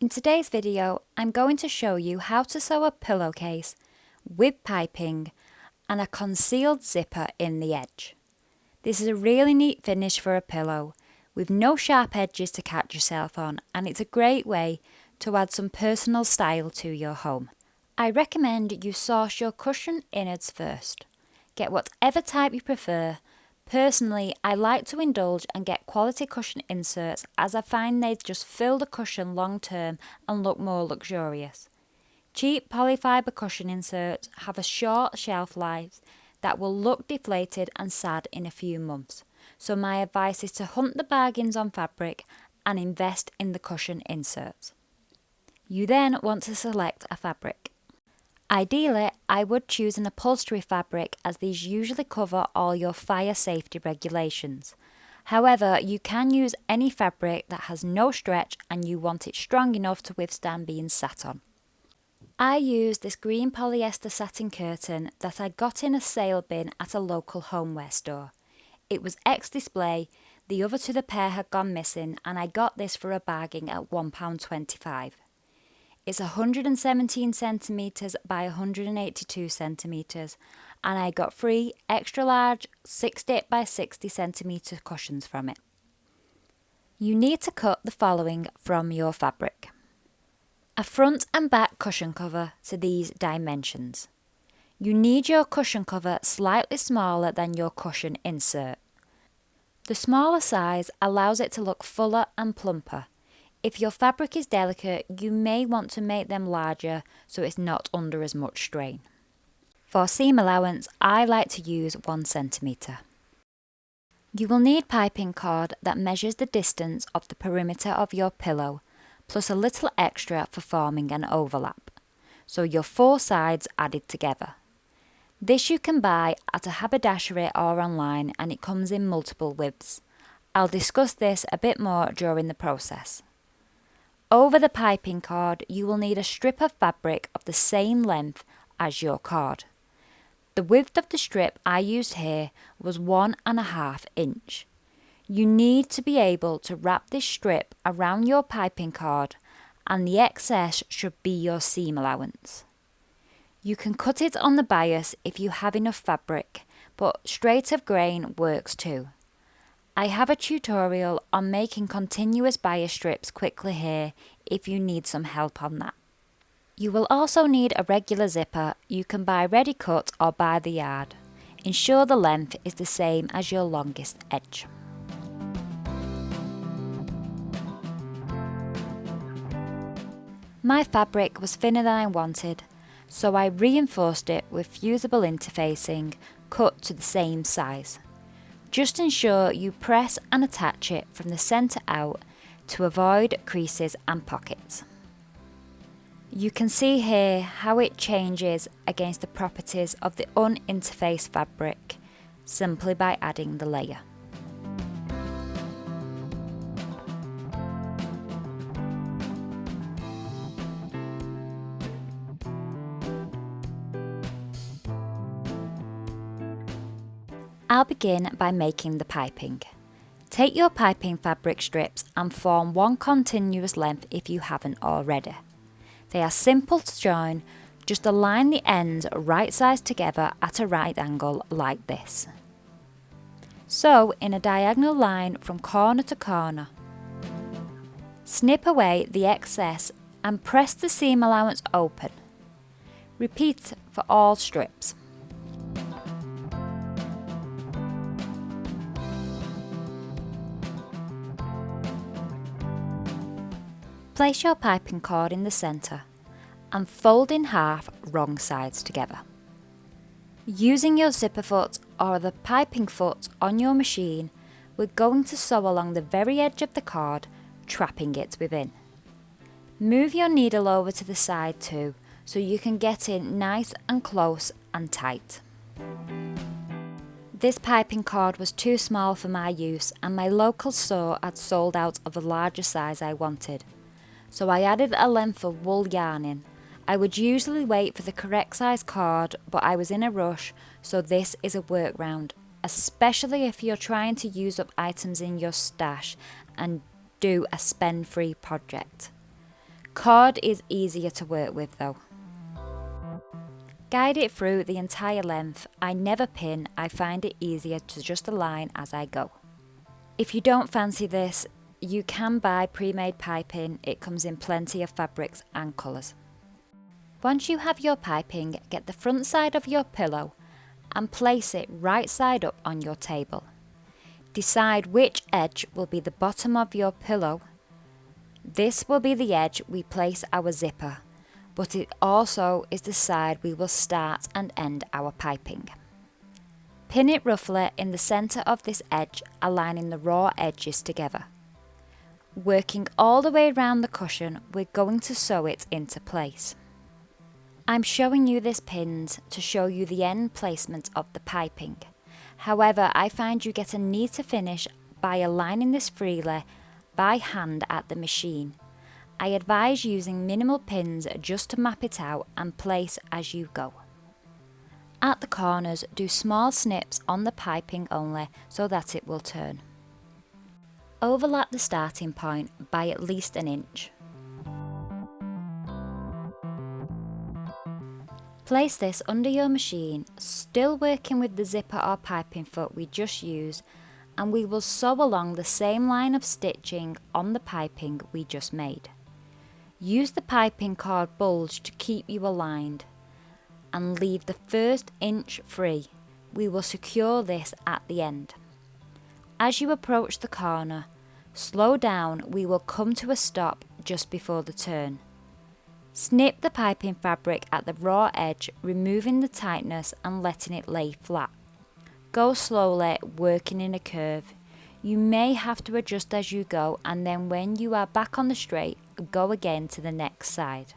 In today's video, I'm going to show you how to sew a pillowcase with piping and a concealed zipper in the edge. This is a really neat finish for a pillow with no sharp edges to catch yourself on, and it's a great way to add some personal style to your home. I recommend you source your cushion innards first. Get whatever type you prefer. Personally, I like to indulge and get quality cushion inserts as I find they just fill the cushion long term and look more luxurious. Cheap polyfibre cushion inserts have a short shelf life that will look deflated and sad in a few months, so my advice is to hunt the bargains on fabric and invest in the cushion inserts. You then want to select a fabric. Ideally, I would choose an upholstery fabric as these usually cover all your fire safety regulations. However, you can use any fabric that has no stretch and you want it strong enough to withstand being sat on. I used this green polyester satin curtain that I got in a sale bin at a local homeware store. It was ex-display, the other to the pair had gone missing, and I got this for a bargain at £1.25. It's 117 centimetres by 182 centimetres, and I got 3 extra large 60 by 60 centimetre cushions from it. You need to cut the following from your fabric. A front and back cushion cover to these dimensions. You need your cushion cover slightly smaller than your cushion insert. The smaller size allows it to look fuller and plumper. If your fabric is delicate, you may want to make them larger so it's not under as much strain. For seam allowance, I like to use 1 centimetre. You will need piping cord that measures the distance of the perimeter of your pillow, plus a little extra for forming an overlap, so your 4 sides added together. This you can buy at a haberdashery or online, and it comes in multiple widths. I'll discuss this a bit more during the process. Over the piping cord, you will need a strip of fabric of the same length as your cord. The width of the strip I used here was 1.5 inch. You need to be able to wrap this strip around your piping cord, and the excess should be your seam allowance. You can cut it on the bias if you have enough fabric, but straight of grain works too. I have a tutorial on making continuous bias strips quickly here if you need some help on that. You will also need a regular zipper. You can buy ready cut or by the yard. Ensure the length is the same as your longest edge. My fabric was thinner than I wanted, so I reinforced it with fusible interfacing cut to the same size. Just ensure you press and attach it from the centre out to avoid creases and pockets. You can see here how it changes against the properties of the uninterfaced fabric simply by adding the layer. I'll begin by making the piping. Take your piping fabric strips and form one continuous length if you haven't already. They are simple to join, just align the ends right sides together at a right angle like this. Sew in a diagonal line from corner to corner. Snip away the excess and press the seam allowance open. Repeat for all strips. Place your piping cord in the centre and fold in half wrong sides together. Using your zipper foot or the piping foot on your machine, we're going to sew along the very edge of the cord, trapping it within. Move your needle over to the side too, so you can get in nice and close and tight. This piping cord was too small for my use, and my local store had sold out of a larger size I wanted. So I added a length of wool yarn in. I would usually wait for the correct size cord, but I was in a rush, so this is a workaround, especially if you're trying to use up items in your stash and do a spend-free project. Cord is easier to work with though. Guide it through the entire length. I never pin, I find it easier to just align as I go. If you don't fancy this, you can buy pre-made piping. It comes in plenty of fabrics and colours. Once you have your piping, get the front side of your pillow and place it right side up on your table. Decide which edge will be the bottom of your pillow. This will be the edge we place our zipper, but it also is the side we will start and end our piping. Pin it roughly in the centre of this edge, aligning the raw edges together. Working all the way around the cushion, we're going to sew it into place. I'm showing you this pinned to show you the end placement of the piping. However, I find you get a neater finish by aligning this freely by hand at the machine. I advise using minimal pins just to map it out and place as you go. At the corners, do small snips on the piping only so that it will turn. Overlap the starting point by at least an inch. Place this under your machine, still working with the zipper or piping foot we just used, and we will sew along the same line of stitching on the piping we just made. Use the piping cord bulge to keep you aligned and leave the first inch free. We will secure this at the end. As you approach the corner, slow down, we will come to a stop just before the turn. Snip the piping fabric at the raw edge, removing the tightness and letting it lay flat. Go slowly, working in a curve. You may have to adjust as you go, and then when you are back on the straight, go again to the next side.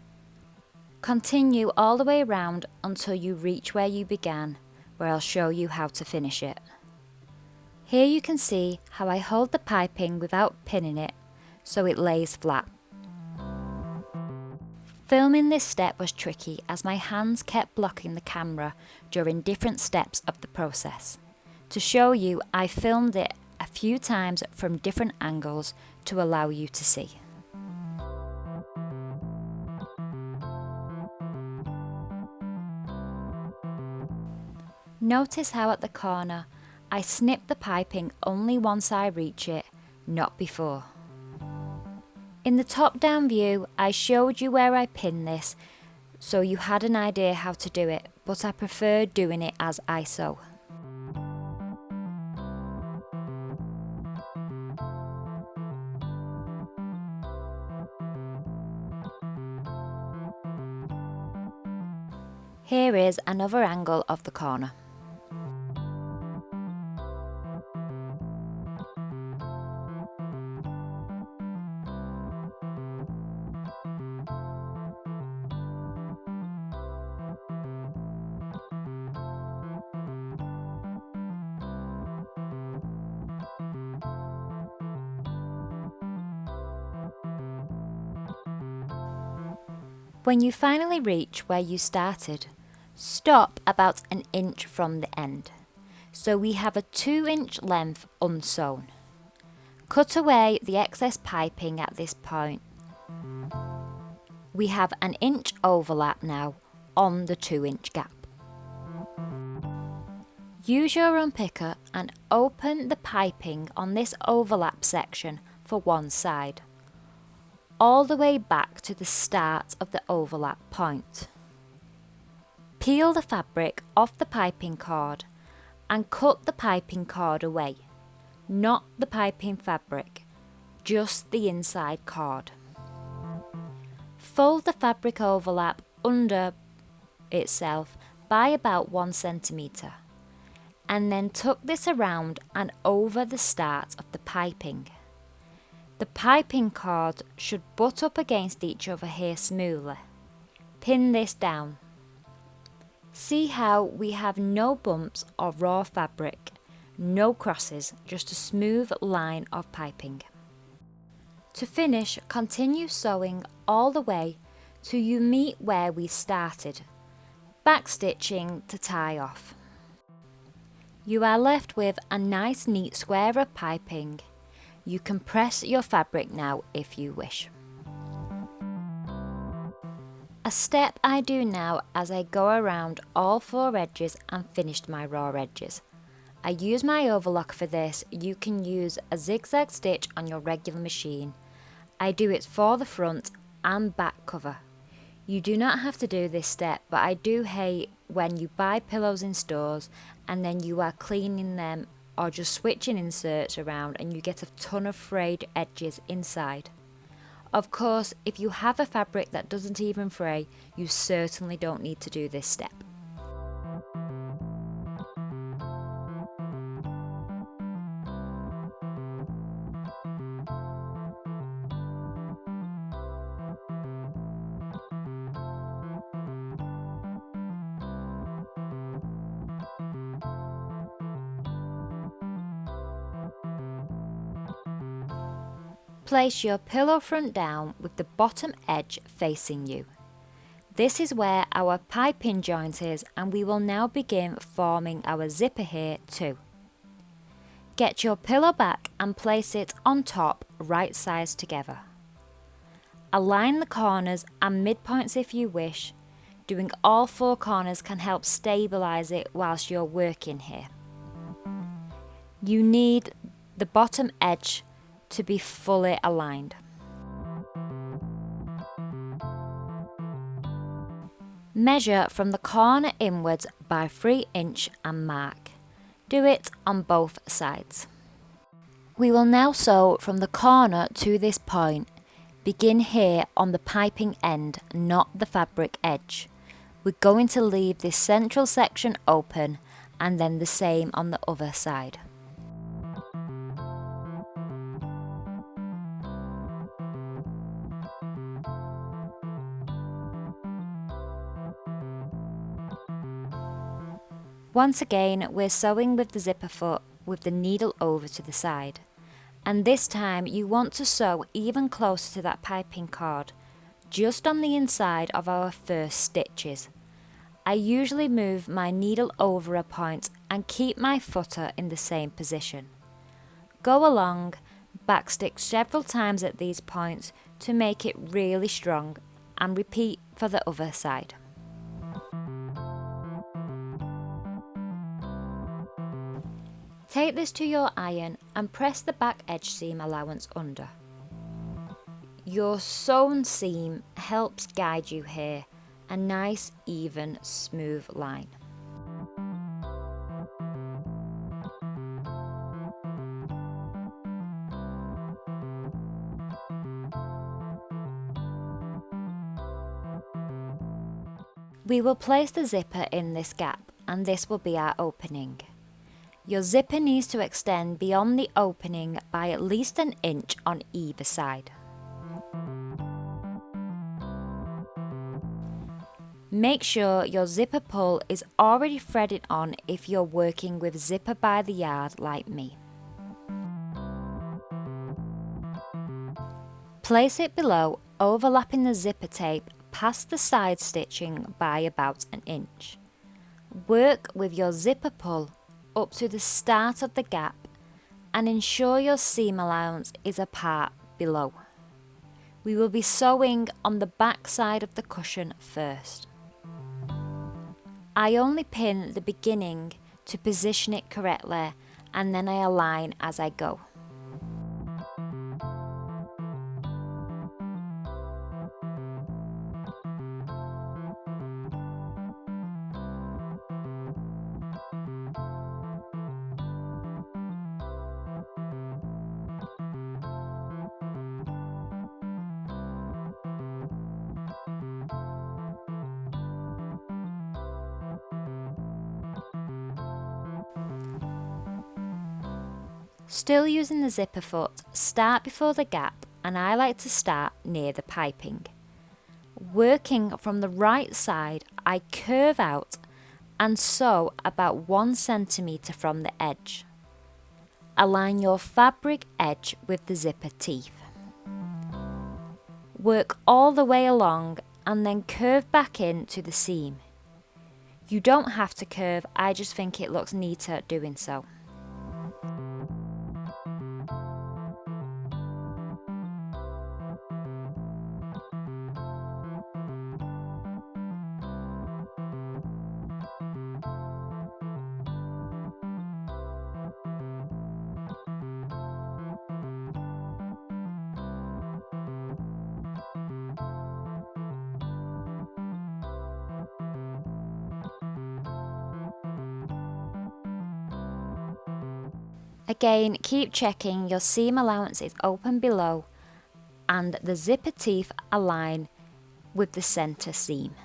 Continue all the way around until you reach where you began, where I'll show you how to finish it. Here you can see how I hold the piping without pinning it, so it lays flat. Filming this step was tricky as my hands kept blocking the camera during different steps of the process. To show you, I filmed it a few times from different angles to allow you to see. Notice how at the corner, I snip the piping only once I reach it, not before. In the top-down view, I showed you where I pinned this, so you had an idea how to do it, but I prefer doing it as I sew. Here is another angle of the corner. When you finally reach where you started, stop about an inch from the end, so we have a 2-inch length unsewn. Cut away the excess piping at this point. We have an inch overlap now on the 2-inch gap. Use your unpicker and open the piping on this overlap section for one side, all the way back to the start of the overlap point. Peel the fabric off the piping cord and cut the piping cord away, not the piping fabric, just the inside cord. Fold the fabric overlap under itself by about 1 centimetre, and then tuck this around and over the start of the piping. The piping cord should butt up against each other here smoothly. Pin this down. See how we have no bumps or raw fabric, no crosses, just a smooth line of piping. To finish, continue sewing all the way till you meet where we started, backstitching to tie off. You are left with a nice neat square of piping. You can press your fabric now if you wish. A step I do now as I go around all 4 edges and finished my raw edges. I use my overlock for this. You can use a zigzag stitch on your regular machine. I do it for the front and back cover. You do not have to do this step, but I do hate when you buy pillows in stores and then you are cleaning them or just switching inserts around and you get a ton of frayed edges inside. Of course, if you have a fabric that doesn't even fray, you certainly don't need to do this step. Place your pillow front down with the bottom edge facing you. This is where our piping joint is, and we will now begin forming our zipper here too. Get your pillow back and place it on top right sides together. Align the corners and midpoints if you wish. Doing all 4 corners can help stabilise it whilst you're working here. You need the bottom edge to be fully aligned. Measure from the corner inwards by 3 inch and mark. Do it on both sides. We will now sew from the corner to this point. Begin here on the piping end, not the fabric edge. We're going to leave this central section open and then the same on the other side. Once again, we're sewing with the zipper foot with the needle over to the side. And this time you want to sew even closer to that piping cord, just on the inside of our first stitches. I usually move my needle over a point and keep my footer in the same position. Go along, backstitch several times at these points to make it really strong, and repeat for the other side. Take this to your iron and press the back edge seam allowance under. Your sewn seam helps guide you here, a nice, even, smooth line. We will place the zipper in this gap, and this will be our opening. Your zipper needs to extend beyond the opening by at least 1 inch on either side. Make sure your zipper pull is already threaded on if you're working with zipper by the yard like me. Place it below, overlapping the zipper tape past the side stitching by about 1 inch. Work with your zipper pull up to the start of the gap and ensure your seam allowance is apart below. We will be sewing on the back side of the cushion first. I only pin the beginning to position it correctly, and then I align as I go. Still using the zipper foot, start before the gap, and I like to start near the piping. Working from the right side, I curve out and sew about 1 centimetre from the edge. Align your fabric edge with the zipper teeth. Work all the way along and then curve back into the seam. You don't have to curve, I just think it looks neater doing so. Again, keep checking your seam allowance is open below and the zipper teeth align with the centre seam.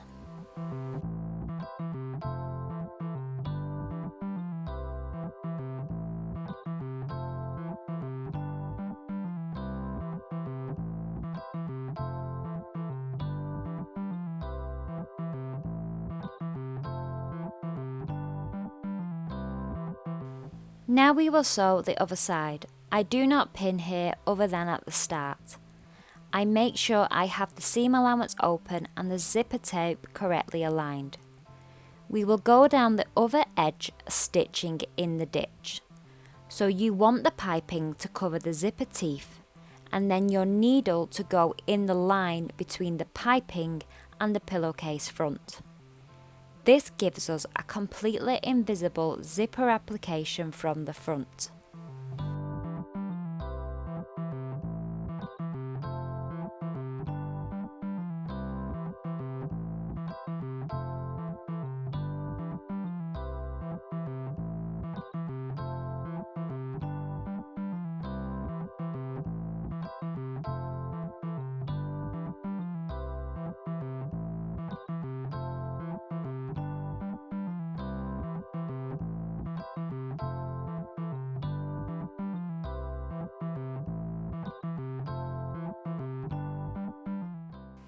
Now we will sew the other side. I do not pin here other than at the start. I make sure I have the seam allowance open and the zipper tape correctly aligned. We will go down the other edge stitching in the ditch. So you want the piping to cover the zipper teeth and then your needle to go in the line between the piping and the pillowcase front. This gives us a completely invisible zipper application from the front.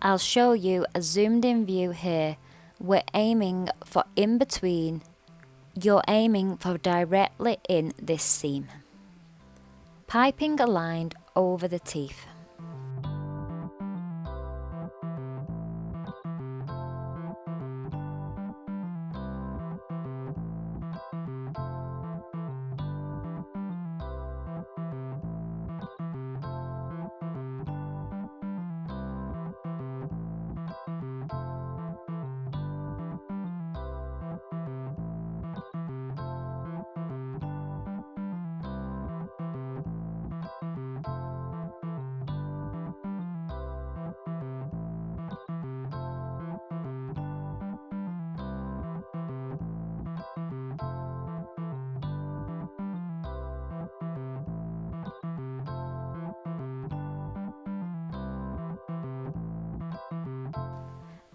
I'll show you a zoomed in view here. We're aiming for in between. You're aiming for directly in this seam. Piping aligned over the teeth.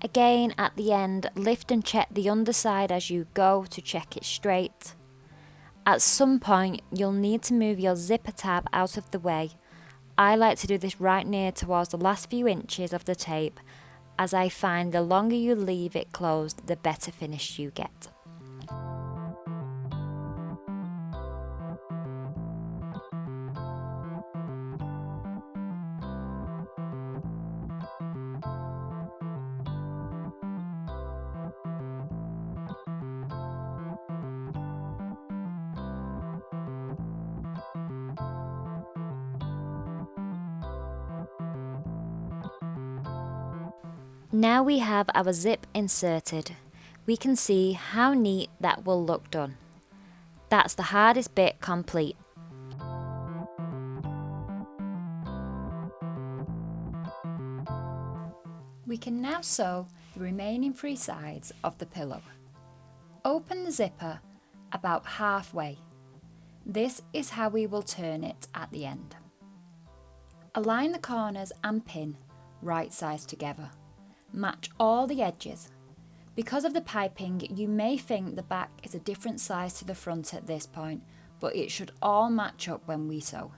Again, at the end, lift and check the underside as you go to check it straight. At some point, you'll need to move your zipper tab out of the way. I like to do this right near towards the last few inches of the tape, as I find the longer you leave it closed, the better finish you get. Now we have our zip inserted. We can see how neat that will look done. That's the hardest bit complete. We can now sew the remaining 3 sides of the pillow. Open the zipper about halfway. This is how we will turn it at the end. Align the corners and pin right sides together. Match all the edges. Because of the piping, you may think the back is a different size to the front at this point, but it should all match up when we sew.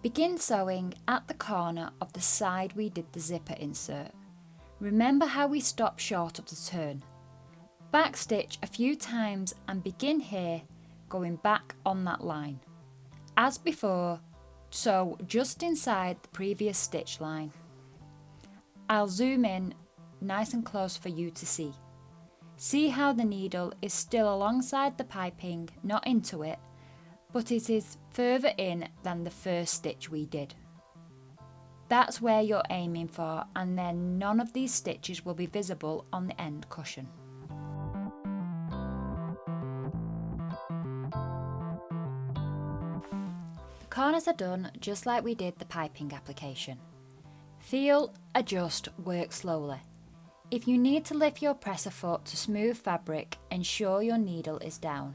Begin sewing at the corner of the side we did the zipper insert. Remember how we stopped short of the turn. Backstitch a few times and begin here, going back on that line. As before, sew just inside the previous stitch line. I'll zoom in nice and close for you to see. See how the needle is still alongside the piping, not into it, but it is further in than the first stitch we did. That's where you're aiming for, and then none of these stitches will be visible on the end cushion. The corners are done just like we did the piping application. Feel, adjust, work slowly. If you need to lift your presser foot to smooth fabric, ensure your needle is down.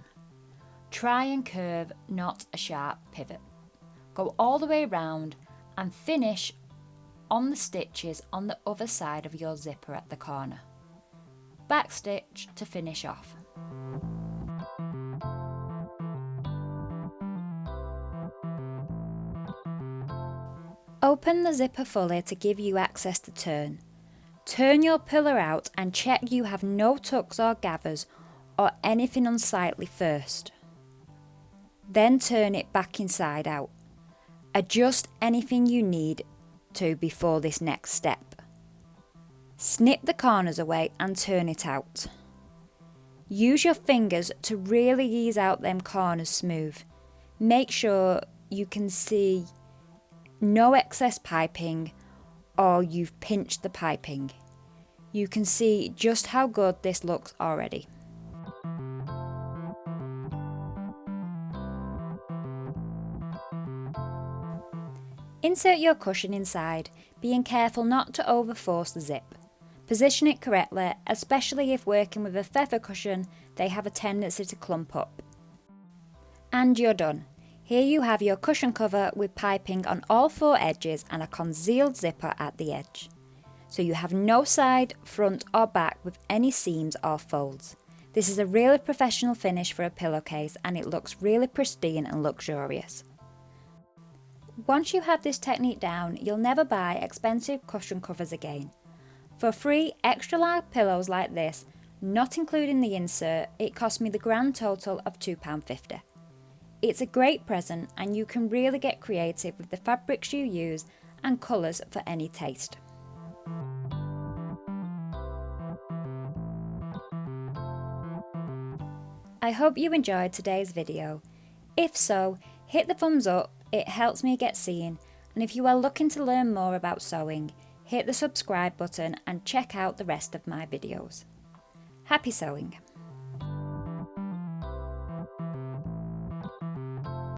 Try and curve, not a sharp pivot. Go all the way round and finish on the stitches on the other side of your zipper at the corner. Backstitch to finish off. Open the zipper fully to give you access to turn. Turn your pillow out and check you have no tucks or gathers or anything unsightly first. Then turn it back inside out. Adjust anything you need to before this next step. Snip the corners away and turn it out. Use your fingers to really ease out them corners smooth. Make sure you can see no excess piping or you've pinched the piping. You can see just how good this looks already. Insert your cushion inside, being careful not to overforce the zip. Position it correctly, especially if working with a feather cushion, they have a tendency to clump up. And you're done. Here you have your cushion cover with piping on all 4 edges and a concealed zipper at the edge. So you have no side, front or back with any seams or folds. This is a really professional finish for a pillowcase and it looks really pristine and luxurious. Once you have this technique down, you'll never buy expensive cushion covers again. For free extra large pillows like this, not including the insert, it cost me the grand total of £2.50. It's a great present and you can really get creative with the fabrics you use and colours for any taste. I hope you enjoyed today's video. If so, hit the thumbs up, it helps me get seen, and if you are looking to learn more about sewing, hit the subscribe button and check out the rest of my videos. Happy sewing!